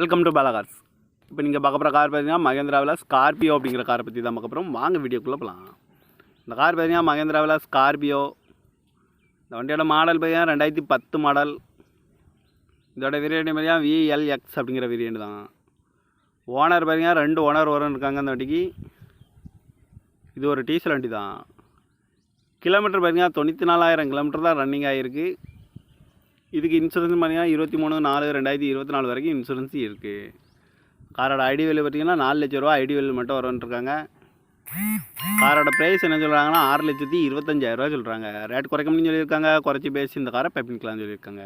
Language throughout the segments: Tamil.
Welcome to Bala cars. இப்போ நீங்கள் பார்க்க போகிற கார் பார்த்தீங்கன்னா மகேந்திராவில் ஸ்கார்பியோ அப்படிங்கிற காரை பற்றி தான் பார்க்க போகிறோம். வாங்க வீடியோக்குள்ளே போகலாம். இந்த கார் பார்த்தீங்கன்னா மகேந்திராவில் ஸ்கார்பியோ. இந்த வண்டியோட மாடல் பார்த்தீங்கன்னா 2010 மாடல். இதோட வேரியண்ட் பார்த்தீங்கன்னா VLX அப்படிங்கிற வேரியண்ட் தான். ஓனர் பார்த்தீங்கன்னா 2 ஓனர் வரும்னு இருக்காங்க அந்த வண்டிக்கு. இது ஒரு டீசல் வண்டி தான். கிலோமீட்டர் பார்த்தீங்கன்னா 94,000 கிலோமீட்டர் தான் ரன்னிங் ஆகிருக்கு. இதுக்கு இன்சூரன்ஸ் பார்த்தீங்கன்னா 23/4/2024 வரைக்கும் இன்சூரன்ஸ் இருக்குது. காரோட ஐடி வேல்யூ பார்த்தீங்கன்னா 4 லட்ச ரூபா ஐடி வேல்யூ மட்டும் வரும்ன்ட்ருக்காங்க. காரோட ப்ரைஸ் என்ன சொல்கிறாங்கன்னா 6,25,000 சொல்கிறாங்க. ரேட் குறைக்கணும்னு சொல்லியிருக்காங்க. குறைச்சி பேசி இந்த காரை பைப்பிங்கலாம்னு சொல்லியிருக்காங்க.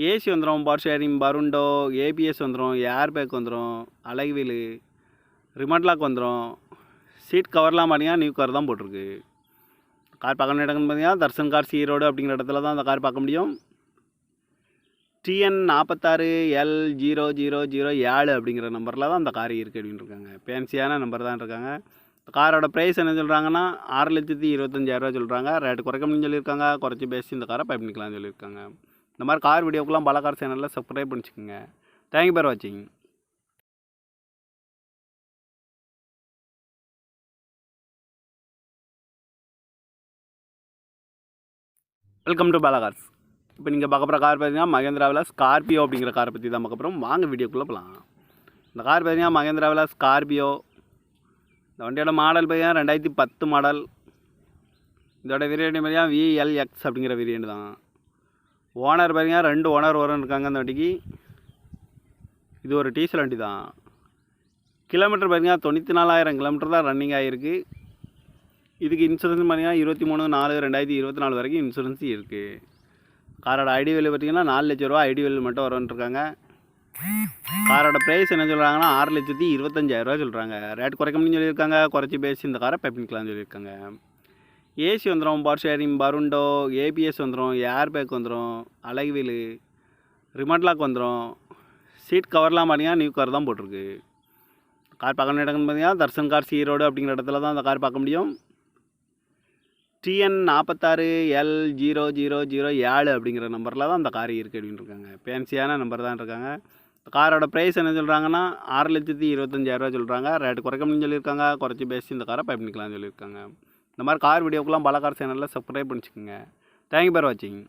ஏசி வந்துடும், பவர் ஷேரிங், பருண்டோ, ABS வந்துடும், ஏர் பேக் வந்துடும், அழகு வீலு, ரிமோட் லாக் வந்துடும். சீட் கவர்லாம் பார்த்தீங்கன்னா நியூ கவர் தான் போட்டிருக்கு. கார் பார்க்க வேண்டிய இடம்னு பார்த்தீங்கன்னா தர்சன் கார்ஸ் ஈரோடு அப்படிங்கிற இடத்துல தான் அந்த கார் பார்க்க முடியும். TN 46L0007 அப்படிங்கிற நம்பரில் தான் அந்த கார் இருக்குது அப்படின்னு இருக்காங்க. ஃபேன்சியான நம்பர் தான் இருக்காங்க. காரோட ப்ரைஸ் என்ன சொல்கிறாங்கன்னா 6,25,000 சொல்கிறாங்க. ரேட்டு குறைக்கணும்னு சொல்லியிருக்காங்க. குறைச்சி பேசி இந்த காரை பைப்பிங்கலாம்னு சொல்லியிருக்காங்க. இந்த மாதிரி கார் வீடியோக்கெலாம் பாலா கார் சேனலில் சப்ஸ்கிரைப் பண்ணிச்சுக்கோங்க. தேங்க்யூ ஃபார் வாட்சிங். Welcome to Bala cars. இப்போ நீங்கள் பார்க்க போகிற கார் பார்த்தீங்கன்னா மகேந்திராவில் ஸ்கார்பியோ அப்படிங்கிற காரை பற்றி தான் பார்க்க போகிறோம். வாங்க வீடியோக்குள்ளே போகலாம். இந்த கார் பார்த்தீங்கன்னா மகேந்திராவில் ஸ்கார்பியோ. இந்த வண்டியோட மாடல் பார்த்தீங்கன்னா 2010 மாடல். இதோட வேரியண்ட் பார்த்தீங்கன்னா VLX அப்படிங்கிற வேரியண்ட் தான். ஓனர் பார்த்தீங்கன்னா 2 ஓனர் வரும்னு இருக்காங்க அந்த வண்டிக்கு. இது ஒரு டீசல் வண்டி தான். கிலோமீட்டர் பார்த்தீங்கன்னா 94,000 கிலோமீட்டர் தான் ரன்னிங் ஆகிருக்கு. இதுக்கு இன்சூரன்ஸ் பார்த்தீங்கன்னா 23/4/2024 வரைக்கும் இன்சூரன்ஸ் இருக்குது. காரோட ஐடி வேல்யூ பார்த்தீங்கன்னா 4 லட்ச ரூபா ஐடி வேல்யூ மட்டும் வரும்ன்ட்ருக்காங்க. காரோட ப்ரைஸ் என்ன சொல்கிறாங்கன்னா 6,25,000 சொல்கிறாங்க. ரேட் குறைக்கணும்னு சொல்லியிருக்காங்க. குறைச்சி பேசி இந்த காரை பைப்பிங்கலாம்னு சொல்லியிருக்காங்க. ஏசி வந்துடும், பவர் ஷேரிங், பருண்டோ, ABS வந்துடும், ஏர் பேக் வந்துடும், அழகு வீலு, ரிமோட் லாக் வந்துடும். சீட் கவர்லாம் பார்த்தீங்கன்னா நியூ கவர் தான் போட்டிருக்கு. கார் பார்க்க வேண்டிய இடம்னு பார்த்தீங்கன்னா தர்சன் கார்ஸ் ஈரோடு அப்படிங்கிற இடத்துல தான் அந்த கார் பார்க்க முடியும். TN 46L0007 அப்படிங்கிற நம்பரில் தான் அந்த கார் இருக்குது அப்படின்னு இருக்காங்க. ஃபேன்சியான நம்பர் தான் இருக்காங்க. காரோட ப்ரைஸ் என்ன சொல்கிறாங்கன்னா 6,25,000 சொல்கிறாங்க. ரேட்டு குறைக்கணும்னு சொல்லியிருக்காங்க. குறைச்சி பேசி இந்த காரை பைப்பிங்கலாம்னு சொல்லியிருக்காங்க. இந்த மாதிரி கார் வீடியோக்கெலாம் பாலா கார் சேனலில் சப்ஸ்கிரைப் பண்ணிச்சுக்கோங்க. தேங்க்யூ ஃபார் வாட்சிங்.